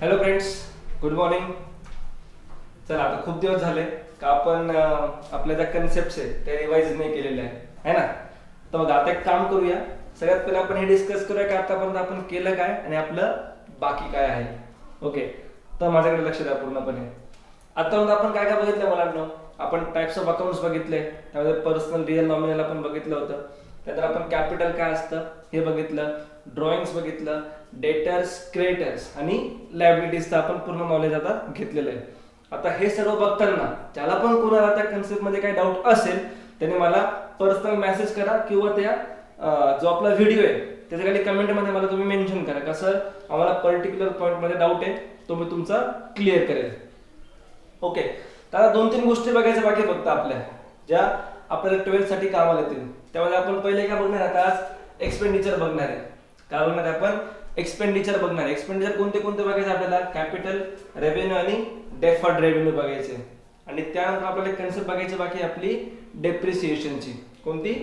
Hello friends, good morning. चला, आता खूप दिवस झाले का आपण आपल्या ज्या कन्सेप्ट आहे त्या रिवाइज नाही केलेल्या आहे ना. तर मग आता एक काम करूया. सगळ्यात पहिले आपण हे डिस्कस करूया की आतापर्यंत आपण केलं काय आणि आपलं बाकी काय आहे. ओके, तर माझ्याकडे लक्ष द्या पूर्णपणे. आतापर्यंत आपण काय काय बघितलं मुलांना? आपण टाइप्स ऑफ अकाउंट्स बघितले, त्यामध्ये पर्सनल, रिअल, नॉमिनल आपण बघितलं होतं. त्यानंतर आपण कॅपिटल काय असतं हे बघितलं, ड्रॉइंग्स बघितलं, डेटर्स, क्रेडिटर्स आणि लायबिलिटीजचं आपण पूर्ण नॉलेज आता घेतलेलं आहे. आता हे सर्व बघताना ज्याला पण कोणाला त्या कन्सेप्ट मध्ये काही डाऊट असेल त्याने मला पर्सनल मेसेज करा किंवा त्या जो आपला व्हिडिओ आहे त्याच्या खाली कमेंटमध्ये मला तुम्ही मेन्शन करा. कसं आम्हाला पर्टिक्युलर पॉईंट मध्ये डाऊट आहे तो मी तुमचा क्लिअर करेल. ओके, तर आता 2-3 गोष्टी बघायच्या बाकी फक्त आपल्या, ज्या आपल्याला 12th साठी कामाला येतील. त्यामध्ये आपण पहिले काय बघणार आहोत? आज एक्सपेंडिचर बघणार आहे. काय बघणार आहे आपण? एक्सपेंडिचर बघणार आहे. एक्सपेंडिचर कोणते कोणते बघायचे आपल्याला? कॅपिटल, रेव्हेन्यू आणि डेफर्ड रेव्हेन्यू बघायचे. आणि त्यानंतर आपल्याला कन्सेप्ट बघायची बाकी आपली डेप्रिसिएशनची. कोणती?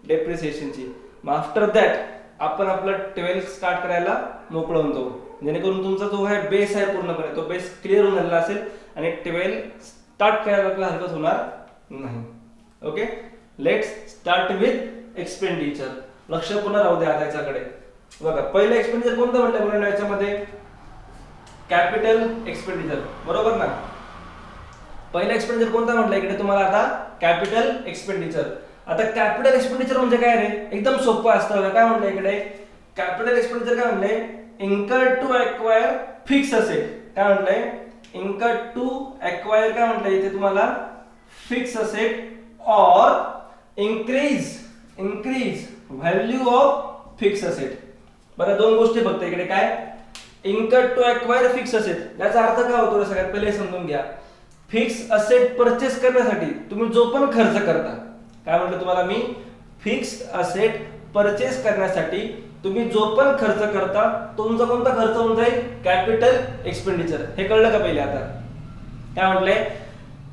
डेप्रिसिएशनची. मग आफ्टर दॅट आपण आपलं 12th स्टार्ट करायला मोकळं होऊन जाऊ, जेणेकरून तुमचा जो आहे बेस आहे पूर्णपणे तो बेस क्लिअर होऊन झालेला असेल आणि 12th स्टार्ट करायला आपल्याला हरकत होणार नाही. Okay, let's start with expenditure. लक्ष पुन्हा राहू द्या त्याच्याकडे. बघा, पहिलं एक्सपेंडिचर कोणतं म्हटलं मुलांना याच्यामध्ये? कॅपिटल एक्सपेंडिचर, बरोबर ना? पहिलं एक्सपेंडिचर कोणतं म्हटलं इकडे तुम्हाला? आता कॅपिटल एक्सपेंडिचर. आता कॅपिटल एक्सपेंडिचर म्हणजे काय रे? एकदम सोपं असतं. काय म्हटलं इकडे? कॅपिटल एक्सपेंडिचर काय म्हणलंय? Incur to acquire fix asset. काय म्हटलंय? इन्कर टू एक्वायर काय म्हटलंय इथे तुम्हाला? फिक्स असेट और increase value of fix asset. बघा, दोन गोष्टी फक्त इकडे. काय? Incur to acquire fix asset याचा अर्थ काय होतो सगळ्यात पहिले समजून घ्या. फिक्स असेट परचेस करण्यासाठी तुम्ही जो पण खर्च करता, काय म्हटलं तुम्हाला मी? फिक्स असेट परचेस करण्यासाठी तुम्ही जो पण खर्च करता तुमचा कोणता खर्च होऊन जाईल? Capital expenditure. हे कळलं का पहिले? आता काय म्हटलंय?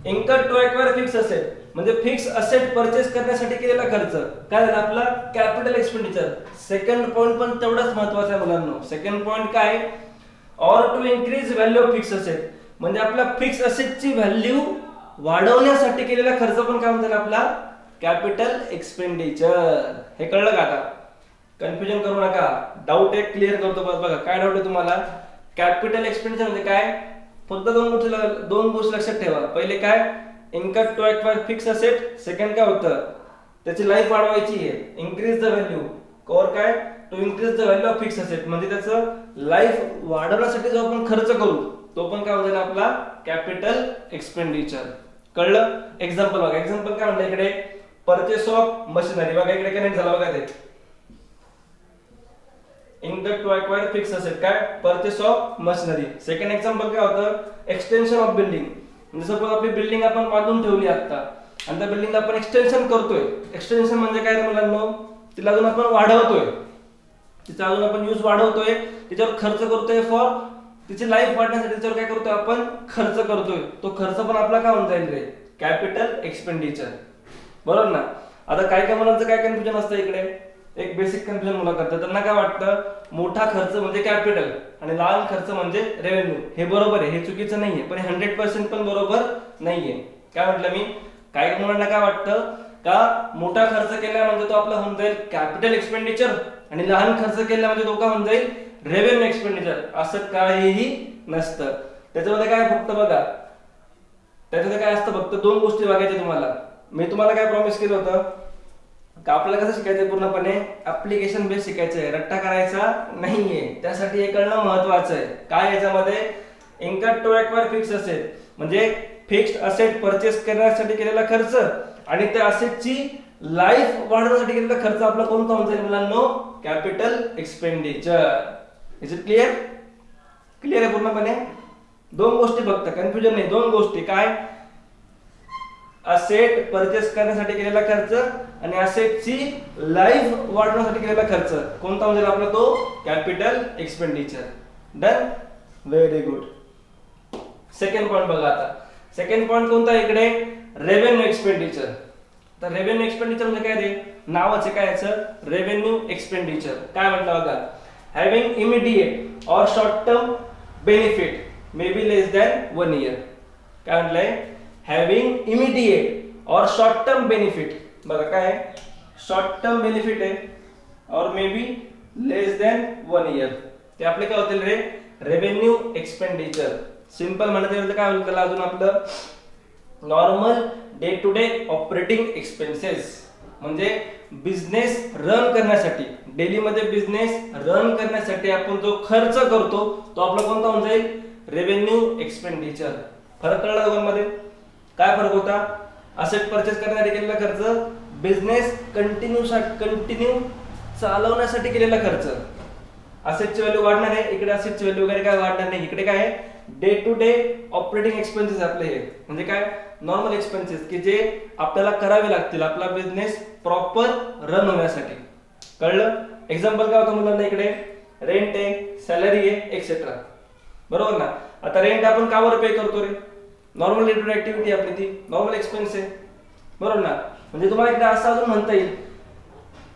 Incur to acquire fix asset म्हणजे फिक्स असेट परचेस करण्यासाठी केलेला खर्च काय झाला आपला? Capital expenditure. सेकंड पॉइंट पण तेवढाच महत्वाचा आहे मुलांनो. सेकंड पॉइंट काय? Or to increase value of fix asset म्हणजे आपल्या फिक्स असेटची व्हॅल्यू वाढवण्यासाठी केलेला खर्च पण काय म्हणतात आपला? Capital expenditure. हे कळलं का? आता कन्फ्युजन करू नका. डाऊट एक क्लिअर करतो. बघा, काय डाऊट आहे तुम्हाला? कॅपिटल एक्सपेंडिचर म्हणजे काय? फक्त दोन गोष्टी लक्षात ठेवा. पहिले काय? Income to acquire fix asset. Second काय होतं? त्याची लाईफ वाढवायची आहे, इन्क्रीज द व्हॅल्यू. और काय? To increase the value of fix asset म्हणजे त्याचं लाईफ वाढवण्यासाठी जो आपण खर्च करू तो पण काय होईल आपला? Capital expenditure. कळलं? एक्झाम्पल बघा. एक्झाम्पल काय म्हणलं इकडे? Purchase of machinery. बघा इकडे कनेक्ट झाला. बघा ते income to acquire fix asset काय? Purchase of machinery. Second example काय होतं? एक्सटेन्शन ऑफ बिल्डिंग म्हणजे सपोज आपली बिल्डिंग आपण बांधून ठेवली आता आणि त्या बिल्डिंगला आपण एक्सटेन्शन करतोय. एक्सटेन्शन म्हणजे काय मुलांनो? तिला अजून आपण वाढवतोय, तिचा अजून आपण यूज वाढवतोय, तिच्यावर खर्च करतोय फॉर तिची लाईफ वाढण्यासाठी. तिच्यावर काय करतोय आपण? खर्च करतोय. तो खर्च पण आपला काय होऊन जाईल रे? Capital expenditure. बरोबर ना? आता काय काय मुलांचं काय कन्फ्युजन असतं इकडे? एक बेसिक कन्फ्युजन मुलं करतात. त्यांना काय वाटतं? मोठा खर्च म्हणजे कॅपिटल आणि लहान खर्च म्हणजे रेव्हेन्यू. हे बरोबर आहे, हे चुकीचं नाहीये, पण 100% पण बरोबर नाहीये. काय म्हटलं मी? काही मुलांना काय वाटतं का मोठा खर्च केला म्हणजे तो आपला होऊन जाईल कॅपिटल एक्सपेंडिचर आणि लहान खर्च केला म्हणजे तो काय होऊन जाईल? Revenue expenditure. असं काहीही नसतं. त्याच्यामध्ये काय फक्त बघा, त्याच्यामध्ये काय असतं? फक्त दोन गोष्टी बघायच्या तुम्हाला. मी तुम्हाला काय प्रॉमिस केलं होतं का आपल्याला कसं शिकायचंय? पूर्णपणे ऍप्लिकेशन बेस शिकायचंय, रट्टा करायचा नाहीये. त्यासाठी हे कळणं महत्वाचं आहे. काय याच्यामध्ये? Income to acquire fix asset म्हणजे फिक्स्ड असेट परचेस करण्यासाठी केलेला खर्च आणि त्या असेटची लाईफ वाढवण्यासाठी केलेला खर्च आपला कोणता होऊन जाईल मुलांनो? Capital expenditure. Is it clear? Clear आहे पूर्णपणे? दोन गोष्टी फक्त, कन्फ्युजन नाही. दोन गोष्टी काय? असेट परचेस करण्यासाठी केलेला खर्च आणि असेटची लाईफ वाढवण्यासाठी केलेला खर्च कोणता म्हणजे आपला? तो capital expenditure. Done? Very good. Second point बघा. आता सेकंड पॉइंट कोणता इकडे? Revenue expenditure. तर रेव्हेन्यू एक्सपेंडिचर म्हणजे काय रे? नावाच काय याचं? Revenue expenditure. काय म्हटलं बघा? हॅव्हिंग इमिडिएट और short term benefit may be less than 1 year. काय म्हटलंय? हॅव्हिंग इमिडिएट और शॉर्ट टर्म बेनिफिट. बघा काय शॉर्ट टर्म बेनिफिट आहे और मे बी लेस दॅन 1 इयर. ते आपले काय होतील रे? Revenue expenditure. सिंपल म्हणता काय होईल त्याला अजून आपलं normal day to day operating expenses. म्हणजे बिझनेस रन करण्यासाठी, डेली मध्ये बिझनेस रन करण्यासाठी आपण जो खर्च करतो तो आपला कोणता होऊन जाईल? Revenue expenditure. फरक कळला दोघांमध्ये? काय फरक होता? असेट परचेस करण्यासाठी केलेला खर्च, बिझनेस कंटिन्यू चालवण्यासाठी केलेला खर्च. असेटची व्हॅल्यू वाढणार आहे, इकडे असेटची व्हॅल्यू वगैरे काय वाढणार नाही. इकडे काय आहे? Day to day operating expenses आपले हे. म्हणजे काय? नॉर्मल एक्सपेन्सेस की जे आपल्याला करावे लागतील आपला बिझनेस प्रॉपर रन होण्यासाठी. कळलं? एक्झाम्पल काय होतं मुलांना? इकडे रेंट आहे, सॅलरी आहे, एक्सेट्रा. बरोबर ना? आता रेंट आपण कावर पे करतो रे? Normal day to day activity आपली ती नॉर्मल एक्सपेन्स आहे. बरोबर ना? म्हणजे तुम्हाला इकडे असं अजून म्हणता येईल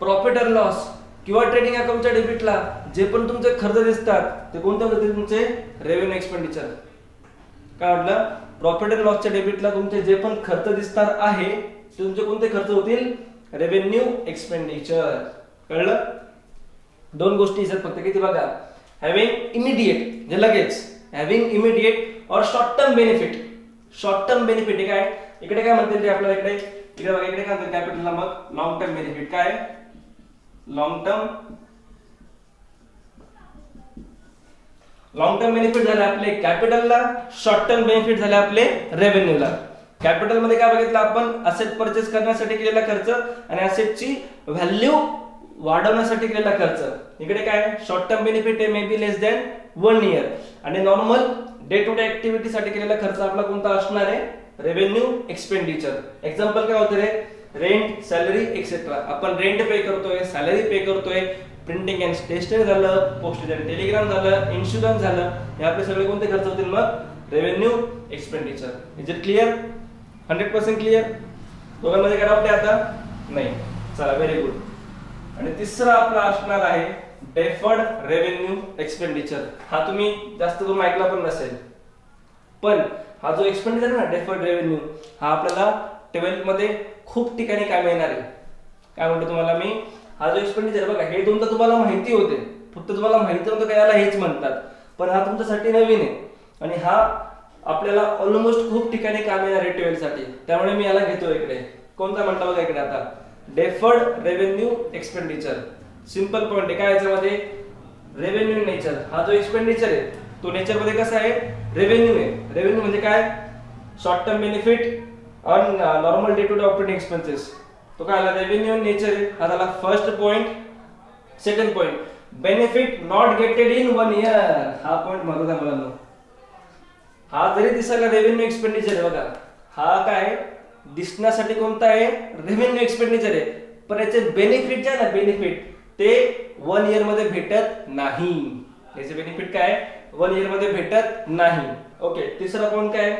प्रॉफिट अँड लॉस किंवा ट्रेडिंग अकाउंटच्या डेबिटला जे पण तुमचे खर्च दिसतात ते कोणते होते? तुमचे रेव्हेन्यू एक्सपेंडिचर. काय म्हटलं? प्रॉफिट अँड लॉसच्या डेबिटला तुमचे जे पण खर्च दिसणार आहे ते तुमचे कोणते खर्च होतील? Revenue expenditure. कळलं? दोन गोष्टी आहेत फक्त. किती बघा? हॅव्हिंग इमिडिएट जे लगेच, हॅव्हिंग इमिडिएट और short term benefit. Short term benefit हे काय? इकडे काय म्हणतील ते आपल्याला इकडे बघा इकडे काय म्हणतात कॅपिटलला? मग लॉंग टर्म बेनिफिट. काय? लॉंग टर्म बेनिफिट झाले आपले कॅपिटलला, शॉर्ट टर्म बेनिफिट झाले आपले रेव्हेन्यूला. कॅपिटल मध्ये काय बघितलं आपण? असेट परचेस करण्यासाठी केलेला खर्च आणि असेटची व्हॅल्यू वाढवण्यासाठी केलेला खर्च. इकडे काय? शॉर्ट टर्म बेनिफिट आहे may be less than 1 year. आणि normal day to day activity साठी केलेला खर्च आपला कोणता असणार आहे? Revenue expenditure. एक्झाम्पल काय होतं रे? Rent, salary, etcetera. आपण रेंट पे करतोय, सॅलरी पे करतोय, प्रिंटिंग अँड स्टेशनरी झालं, पोस्टेज अँड टेलिग्राम झालं, इन्शुरन्स झालं. हे आपले सगळे कोणते खर्च होतील मग? Revenue expenditure. Is it clear? 100% clear? दोघांमध्ये काय डाऊट आहे आता? नाही. चला, व्हेरी गुड. आणि तिसरा आपला असणार आहे डेफर्ड रेव्हेन्यू एक्सपेंडिचर. हा तुम्ही जास्त करून ऐकला पण नसेल, पण हा जो एक्सपेंडिचर आहे ना डेफर्ड रेव्हेन्यू, हा आपल्याला 12th मध्ये खूप ठिकाणी कामी येणार आहे. काय म्हणतो तुम्हाला मी? हा जो एक्सपेंडिचर बघा, हे दोन तर तुम्हाला माहिती होते, फक्त तुम्हाला माहिती नव्हतं काय याला हेच म्हणतात, पण हा तुमच्यासाठी नवीन आहे आणि हा आपल्याला ऑलमोस्ट खूप ठिकाणी कामी येणार आहे 12th साठी. त्यामुळे मी याला घेतो इकडे. कोणता म्हणता बघा इकडे आता? Deferred revenue expenditure. Simple point आहे. काय याच्यामध्ये? Revenue nature. हा जो एक्सपेंडिचर आहे तो नेचर मध्ये कसा आहे? रेव्हेन्यू आहे. रेव्हेन्यू म्हणजे काय? Short term benefit on normal day to day operating expenses. तो काय आला? रेव्हेन्यू नेचर आहे. हा झाला first point. Second point, benefit not gated in 1 year. हा पॉइंट महत्वाचा मुलांनो. हा जरी दिसायला रेव्हेन्यू एक्सपेंडिचर आहे बघा, हा काय दिसण्यासाठी कोणता आहे? रेव्हेन्यू एक्सपेंडिचर आहे, पण याचे बेनिफिट जे आहे ना, बेनिफिट ते 1 इयर मध्ये भेटत नाही. याचे बेनिफिट काय? 1 इयर मध्ये भेटत नाही. ओके. तिसरा पॉइंट काय?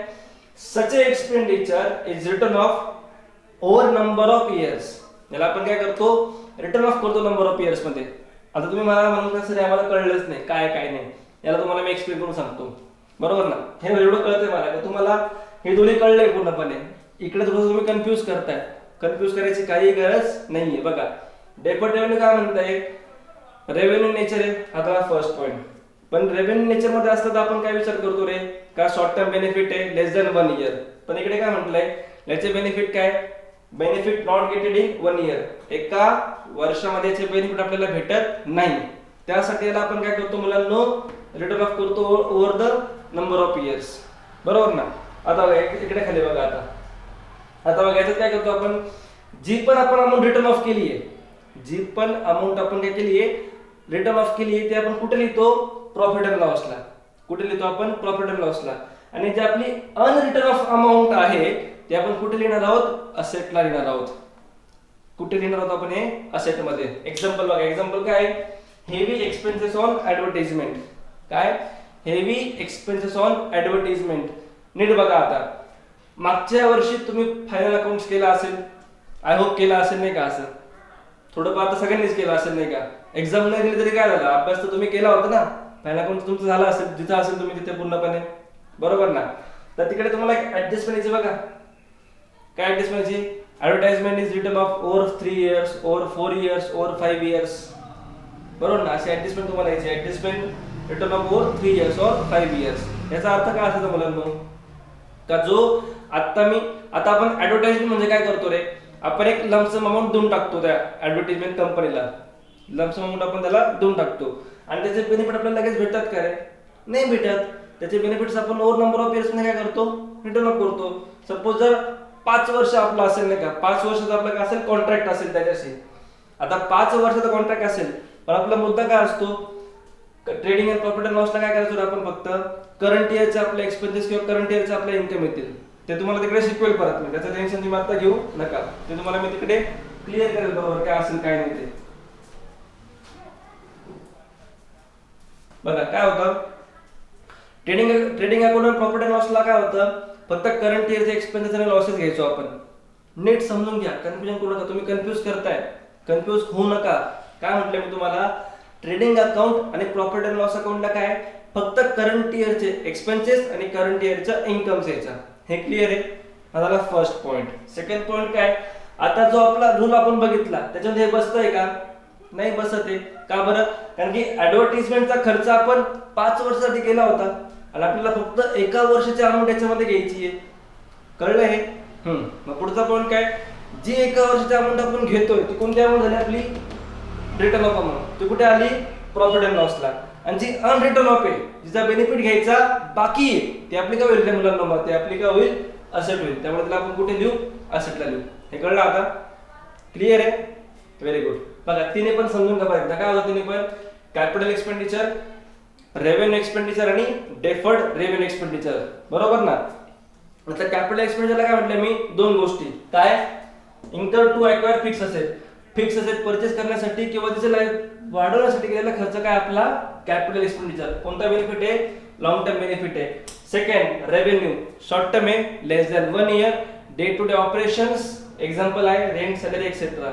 Such expenditure is written off over number of years. याला आपण काय करतो? रिटर्न ऑफ करतो नंबर ऑफ इयर्स मध्ये. आता तुम्ही मला म्हणून सर आम्हाला कळलंच नाही काय काय नाही, याला तुम्हाला मी एक्सप्लेन करून सांगतो. बरोबर ना? हे एवढं कळतंय मला की तुम्हाला हे दोन्ही कळलंय पूर्णपणे. इकडे थोडं तुम्ही कन्फ्यूज करताय. कन्फ्यूज करायची काही गरज नाहीये. बघा, डेफर्ड रेव्हेन्यू काय म्हणताय? रेव्हेन्यू नेचर आहे. आता फर्स्ट पॉइंट. पण रेव्हेन्यू नेचर मध्ये असतं तर आपण काय विचार करतो रे? का शॉर्ट टर्म बेनिफिट आहे लेस दॅन 1 इयर. पण इकडे काय म्हटलंय? याचे बेनिफिट काय? Benefit not gated in 1 year. एका वर्षामध्ये याचे बेनिफिट आपल्याला भेटत नाही. त्यासाठी याला आपण काय करतो मुलांनो? रिटर्न ऑफ करतो over the number of years. बरोबर ना? आता इकडे खाली बघा. आता बघा याच्यात काय करतो आपण? जी पण आपण अमाऊंट रिटर्न ऑफ केली आहे, जी पण अमाऊंट आपण काय केली आहे? रिटर्न ऑफ केली आहे, ते आपण कुठे लिहितो? प्रॉफिट अँड लॉसला. कुठे लिहितो आपण? प्रॉफिट अँड लॉसला. आणि जी आपली अनरिटर्न ऑफ अमाऊंट आहे ते आपण कुठे लिहिणार आहोत? असेटला लिहिणार आहोत. कुठे लिहिणार आहोत आपण? हे असेट मध्ये. एक्झाम्पल बघा. एक्झाम्पल काय? Heavy expenses on advertisement. काय? Heavy expenses on advertisement. नीट बघा. आता मागच्या वर्षी तुम्ही फायनल अकाउंट्स केला असेल, आय होप केला असेल नाही का? असं थोडंफार तर सगळ्यांनीच केलं असेल नाही का? एक्झाम नाही दिली तरी काय झालं? अभ्यास तर तुम्ही केला होता ना. पहिला अकाउंट तुमचं झालं असेल, जिथं असेल तुम्ही तिथे पूर्णपणे, बरोबर ना. तर तिकडे तुम्हाला एक ऍडजस्टमेंट यायची बघा. काय ऍडजस्टमेंट यायची? Advertisement is written off over 3 years, over 4 years, over 5 years, बरोबर ना. अशी ऍडजस्टमेंट तुम्हाला यायची. Adjustment return off over 3 years और 5 इयर्स. याचा अर्थ काय असायचा मुलांनो? का जो आता आपण ऍडव्हर्टाइजमेंट म्हणजे काय करतो रे, आपण एक लमसम अमाऊंट देऊन टाकतो त्या ऍडव्हर्टाइजमेंट कंपनीला. लमसम अमाऊंट आपण त्याला देऊन टाकतो आणि त्याचे बेनिफिट आपल्याला लगेच भेटतात का रे? नाही भेटत. त्याचे बेनिफिट्स आपण ओव्हर नंबर ऑफ इयर्स मध्ये काय करतो? रिटर्न ऑफ करतो. सपोज जर 5 वर्ष आपलं असेल नाही का, 5 वर्षाचा आपलं काय असेल कॉन्ट्रॅक्ट असेल त्याच्याशी. आता 5 वर्षाचा कॉन्ट्रॅक्ट असेल, पण आपला मुद्दा काय असतो? ट्रेडिंग अँड प्रॉफिट अँड लॉसला काय करायचं आपण फक्त करंट इयरचे आपले एक्सपेन्सेस किंवा करंट इयरचे आपले इन्कम येतील. ते तुम्हाला तिकडे शिकवेल परत मी, त्याचं टेन्शन तुम्ही आता घेऊ नका. ते तुम्हाला मी तिकडे क्लिअर करेल बरोबर काय असेल काय नाही ते. बघा काय होतं, ट्रेडिंग अकाउंट प्रॉफिट अँड लॉसला काय होतं, फक्त करंट इयरचे एक्सपेन्सेस आणि लॉसेस घ्यायचो आपण. नीट समजून घ्या, कन्फ्युजन करू नका. तुम्ही कन्फ्युज करताय, कन्फ्युज होऊ नका. काय म्हटलं मी तुम्हाला, ट्रेडिंग अकाउंट आणि प्रॉफिट अँड लॉस अकाउंटला काय फक्त करंट इयरचे एक्सपेन्सेस आणि करंट इयरचा इन्कम यायचा. हे क्लिअर आहे? हा झाला फर्स्ट पॉइंट. सेकंड पॉइंट काय, आता जो आपला रूल आपण बघितला त्याच्यामध्ये हे बसतंय का? नाही बसत आहे. का बरं? कारण की ऍडव्हर्टाइजमेंटचा खर्च आपण 5 वर्षासाठी केला होता आणि आपल्याला फक्त एका वर्षाची अमाऊंट याच्यामध्ये घ्यायची आहे. कळलं हे? मग पुढचा पॉइंट काय, जी एका वर्षाची अमाऊंट आपण घेतोय ती कोणती अमाऊंट झाली आपली? Written off amount. ती कुठे आली? प्रॉफिट अँड लॉसला. आणि जी अनरिटर्न ऑफ आहे, जिचा बेनिफिट घ्यायचा बाकी आहे, ती आपली काय होईल? त्या मुलांना ते आपली काय होईल? असेट होईल. त्यामुळे त्याला आपण कुठे लिहू? असेटला लिहू. हे कळलं आता? क्लिअर आहे? Very good. बघा तिने पण समजून घ्या पाहिजे. काय होतं तिने पण? कॅपिटल एक्सपेंडिचर, रेव्हेन्यू एक्सपेंडिचर आणि डेफर्ड रेव्हेन्यू एक्सपेंडिचर, बरोबर ना. आता कॅपिटल एक्सपेंडिचरला काय म्हटलं मी? 2 गोष्टी. काय? Income to acquire fix asset. Fix asset purchase करण्यासाठी किंवा त्याचे लाईफ वाढवण्यासाठी केलेला खर्च काय आपला? Capital expenditure. कोणता बेनिफिट आहे? लॉंग टर्म बेनिफिट आहे. सेकंड रेव्हेन्यू, शॉर्ट टर्म आहे, less than 1 year, day to day operations, example आहे rent, salary etcetera.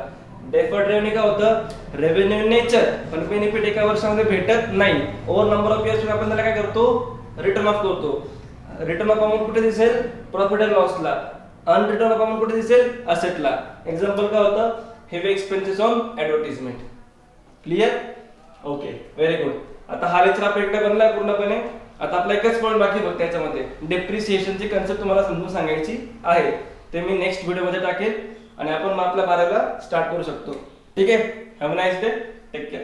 Deferred revenue काय होतं? रेव्हेन्यू नेचर, पण बेनिफिट एका वर्षामध्ये भेटत नाही. ओव्हर नंबर ऑफ इयर्स आपण त्याला काय करतो? रिटर्न ऑफ करतो. रिटर्न ऑफ अमाऊंट कुठे दिसेल? प्रॉफिट अँड लॉसला. अनरिटर्न ऑफ अमाऊंट कुठे दिसेल? असेटला. एक्झाम्पल काय होतं? Heavy expenses on advertisement. Clear? Okay, very good. आता हा लेक्चर आपला एकदा बनलाय पूर्णपणे. आता आपला एकच पॉईंट बाकी बघ, त्याच्यामध्ये डेप्रिसिएशनची कन्सेप्ट तुम्हाला समजून सांगायची आहे. ते मी नेक्स्ट व्हिडिओमध्ये टाकेल आणि आपण मग आपल्या 12ला स्टार्ट करू शकतो. ठीक आहे? Have a nice day. Take care.